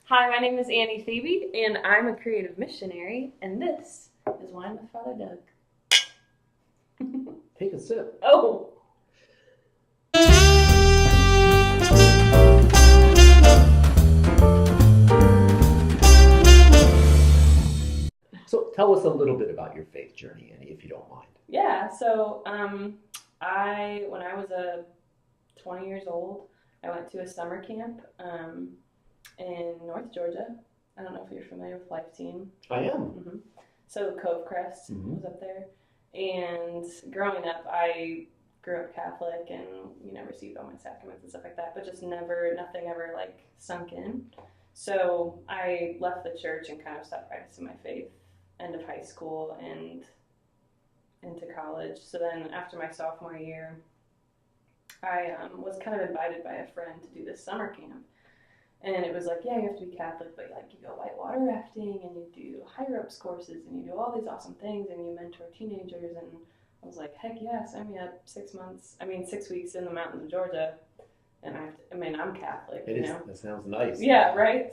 Hi, my name is Annie Theby, and I'm a creative missionary, and this is Whine with Father Doug. Take a sip. Oh, So tell us a little bit about your faith journey, Annie, if you don't mind. yeah. When I was 20 years old, I went to a summer camp in North Georgia. I don't know if you're familiar with Life Team. I am. So Cove Crest Mhm. was up there, and growing up, I grew up Catholic and received all my sacraments and stuff like that, but just nothing ever like sunk in. So I left the church and kind of stopped practicing my faith end of high school and into college. So then after my sophomore year, I was kind of invited by a friend to do this summer camp. And it was like, yeah, you have to be Catholic, but like you go whitewater rafting and you do high ropes courses and you do all these awesome things and you mentor teenagers. And I was like, heck yeah, sign me up. 6 weeks in the mountains of Georgia. And I'm Catholic, It is. That sounds nice. Yeah, right.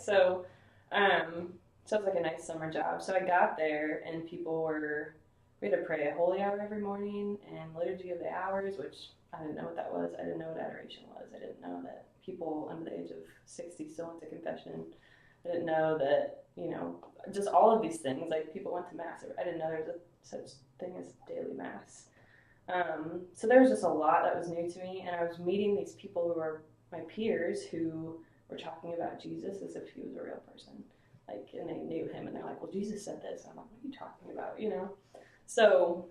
Sounds like a nice summer job. So I got there and we had to pray a holy hour every morning and liturgy of the hours, which I didn't know what that was. I didn't know what adoration was. I didn't know that people under the age of 60 still went to confession. I didn't know that, just all of these things, like people went to mass. I didn't know there was such thing as daily mass. So there was just a lot that was new to me, and I was meeting these people who were my peers who were talking about Jesus as if he was a real person. Like, and they knew him, and they're like, well, Jesus said this. And I'm like, what are you talking about, So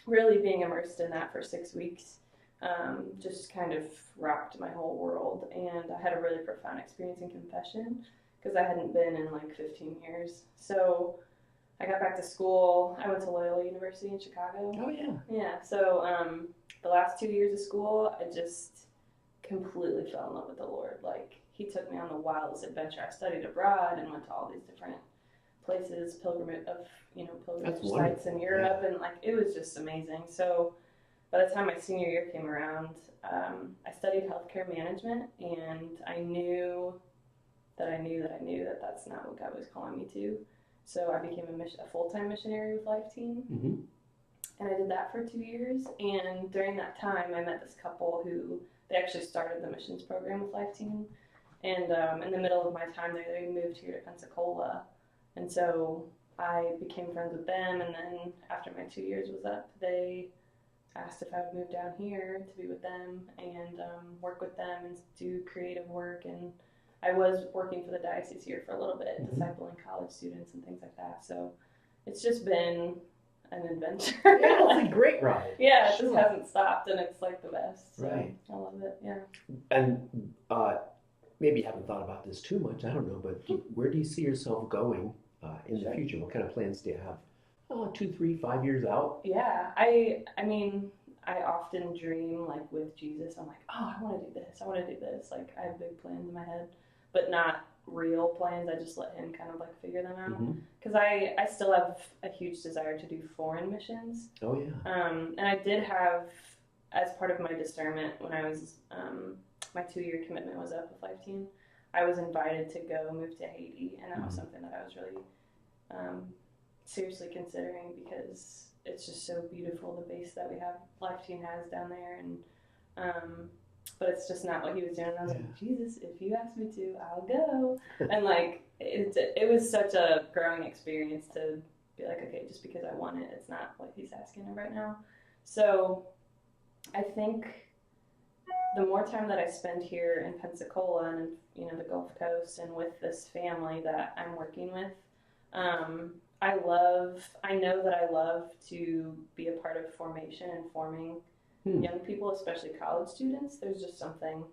really being immersed in that for 6 weeks just kind of rocked my whole world. And I had a really profound experience in confession because I hadn't been in like 15 years. So I got back to school. I went to Loyola University in Chicago. Oh, yeah. Yeah. So the last 2 years of school, I just completely fell in love with the Lord. Like, he took me on the wildest adventure. I studied abroad and went to all these different places, pilgrimage sites in Europe, and like it was just amazing. So by the time my senior year came around, I studied healthcare management, and I knew that that's not what God was calling me to. So I became a full-time missionary with Life Team, and I did that for 2 years. And during that time, I met this couple who they actually started the missions program with Life Team. And in the middle of my time there, they moved here to Pensacola, and so I became friends with them. And then after my 2 years was up, they asked if I would move down here to be with them and work with them and do creative work. And I was working for the diocese here for a little bit, discipling college students and things like that. So it's just been an adventure. Yeah, it's a great ride. Yeah, it just hasn't stopped, and it's like the best. So right. I love it, yeah. And maybe you haven't thought about this too much, I don't know, but where do you see yourself going in the future? What kind of plans do you have? 2, 3, 5 years out? Yeah, I mean, I often dream like with Jesus. I'm like, oh, I want to do this. I want to do this. Like, I have big plans in my head, but not real plans. I just let him kind of like figure them out. Because I still have a huge desire to do foreign missions. Oh, yeah. And I did have, as part of my discernment, when I was, my 2-year commitment was up with Life Team, I was invited to go move to Haiti. And that was something that I was really seriously considering, because it's just so beautiful, the base that we have, Life Team has down there. And but it's just not what he was doing. And I was like, Jesus, if you ask me to, I'll go. And like it was such a growing experience to be like, okay, just because I want it, it's not what he's asking right now. So I think the more time that I spend here in Pensacola and the Gulf Coast and with this family that I'm working with, I know that I love to be a part of formation and forming young people, especially college students. There's just something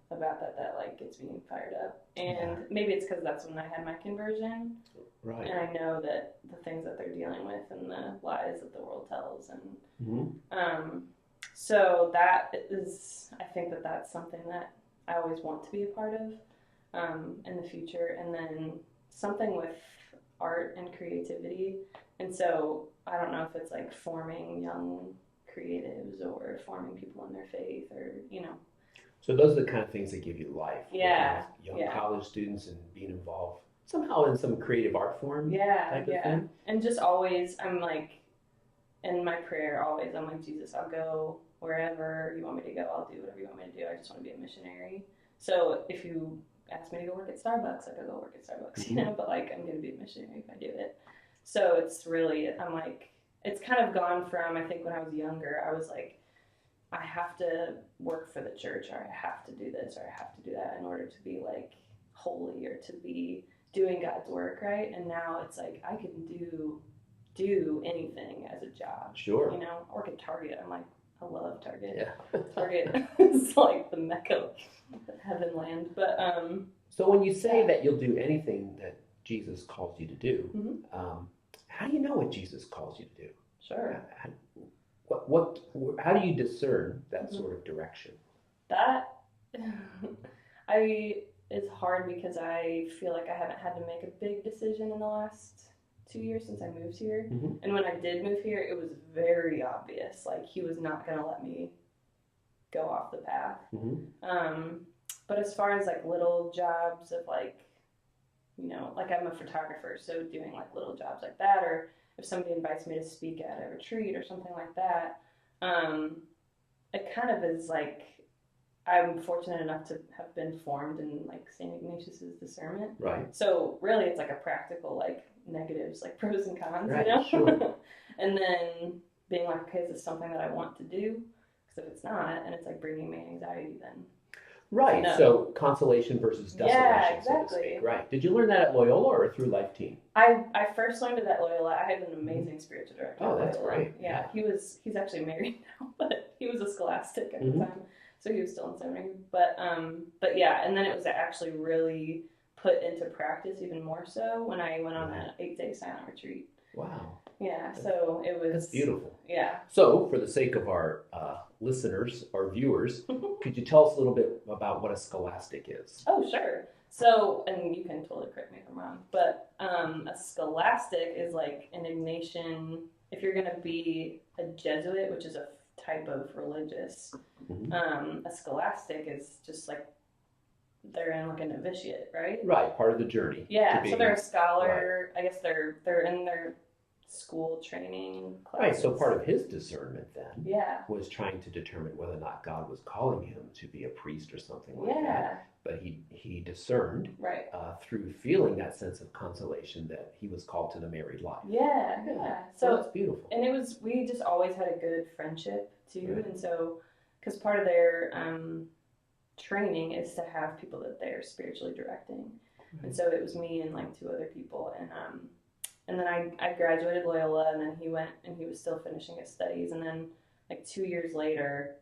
about that like gets me fired up. And maybe it's because that's when I had my conversion. Right. And I know that the things that they're dealing with and the lies that the world tells. And so that is, I think that's something that I always want to be a part of in the future. And then something with art and creativity. And so I don't know if it's like forming young creatives or forming people in their faith, or So those are the kind of things that give you life. Yeah. Working with young Yeah. college students and being involved somehow in some creative art form Yeah. type of Yeah. thing. And just always, I'm like, in my prayer, always, I'm like, Jesus, I'll go wherever you want me to go. I'll do whatever you want me to do. I just want to be a missionary. So if you ask me to go work at Starbucks, I go work at Starbucks, you know, but like, I'm going to be a missionary if I do it. So it's really, I'm like, it's kind of gone from, I think when I was younger, I was like, I have to work for the church, or I have to do this, or I have to do that in order to be like holy or to be doing God's work, right? And now it's like, I can do anything as a job. Sure. You know, I work at Target. I'm like, I love Target. Yeah. Target is like the mecca of heaven land. But so when you say that you'll do anything that Jesus calls you to do, mm-hmm. How do you know what Jesus calls you to do? Sure. How do you discern that mm-hmm. sort of direction? That is hard because I feel like I haven't had to make a big decision in the last 2 years since I moved here. Mm-hmm. And when I did move here, it was very obvious. Like, he was not going to let me go off the path. Mm-hmm. But as far as like little jobs of like, you know, like I'm a photographer, so doing like little jobs like that, or if somebody invites me to speak at a retreat or something like that, it kind of is like, I'm fortunate enough to have been formed in like St. Ignatius's discernment. Right. So really it's like a practical, like negatives, like pros and cons, right. you know? Sure. And then being like, okay, is this something that I want to do? Because if it's not, and it's like bringing me anxiety, then. Right. No. So consolation versus desolation, yeah, exactly. so to speak. Right. Did you learn that at Loyola or through Life Team? I first learned it at Loyola. I had an amazing spiritual director. Oh, at that's Loyola. great. Yeah, he's actually married now, but he was a scholastic at mm-hmm. the time, so he was still in seminary. But yeah, and then it was actually really put into practice even more so when I went on an 8-day silent retreat. Wow. Yeah, so it was. That's beautiful. Yeah. So, for the sake of our listeners, our viewers, could you tell us a little bit about what a scholastic is? Oh, sure. So, and you can totally correct me if I'm wrong, but a scholastic is like an Ignatian. If you're going to be a Jesuit, which is a type of religious, mm-hmm. A scholastic is just like they're in like a novitiate, right? Right, part of the journey. Yeah, so they're a scholar. Right. I guess they're in their school training classes. Right, so part of his discernment then was trying to determine whether or not God was calling him to be a priest or something like that. But he discerned through feeling that sense of consolation that he was called to the married life. Yeah. So that's beautiful. And we just always had a good friendship too. Right. And so, because part of their training is to have people that they're spiritually directing. Right. And so it was me and like 2 other people. And then I graduated Loyola, and then he went and he was still finishing his studies. And then like 2 years later,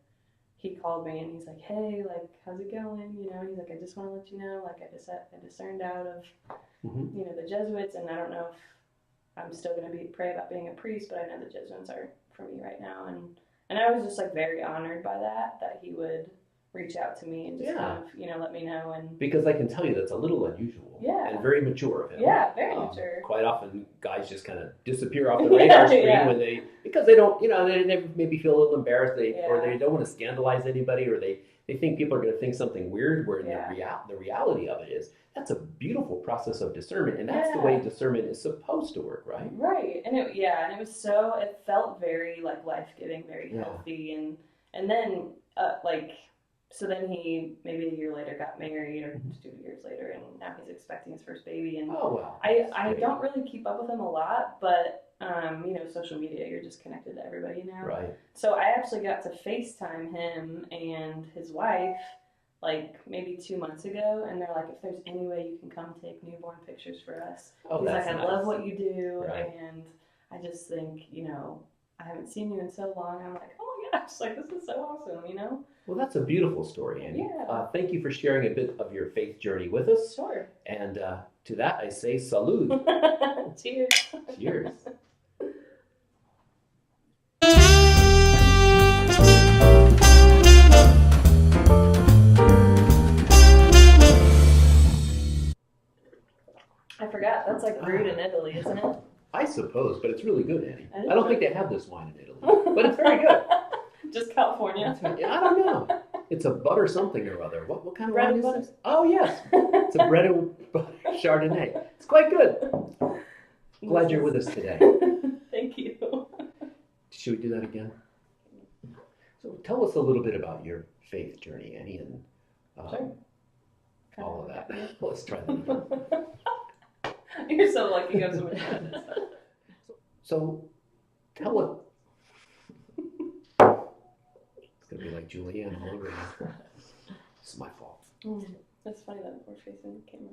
he called me and he's like, hey, like, how's it going? You know, he's like, I just want to let you know, like, I discerned out of, mm-hmm. you know, the Jesuits, and I don't know if I'm still going to pray about being a priest, but I know the Jesuits are for me right now. And I was just like very honored by that he would reach out to me and just kind of, you know, let me know. And because I can tell you that's a little unusual. And very mature of him. Yeah, very mature. Quite often guys just kind of disappear off the radar screen because they don't, you know, they maybe feel a little embarrassed, or they don't want to scandalize anybody, or they think people are going to think something weird, where the reality of it is that's a beautiful process of discernment, and that's the way discernment is supposed to work, right? Right. And it felt very like life-giving, very healthy, and then so then he maybe a year later got married, or 2 years later, and now he's expecting his first baby. And I don't really keep up with him a lot, but you know, social media, you're just connected to everybody now. Right. So I actually got to FaceTime him and his wife like maybe 2 months ago, and they're like, if there's any way you can come take newborn pictures for us. He's like, I love what you do, and I just think, you know, I haven't seen you in so long. I'm like, oh my gosh, like this is so awesome, you know? Well, that's a beautiful story, Annie. Yeah. Thank you for sharing a bit of your faith journey with us. Sure. And to that, I say salud. Cheers. Cheers. I forgot. That's like brewed in Italy, isn't it? I suppose, but it's really good, Annie. I don't think they have this wine in Italy, but it's very good. Just California. I don't know. It's a butter something or other. What kind of Bread wine and is butter. this? Oh, yes. It's a bread and butter Chardonnay. It's quite good. Glad you're with us today. Thank you. Should we do that again? So tell us a little bit about your faith journey, Annie, and Sure. all of that. Let's try that again. You're so lucky you have so much fun. So tell us. It's going to be like Julianne all over again. It's my fault. That's funny that we're facing the camera.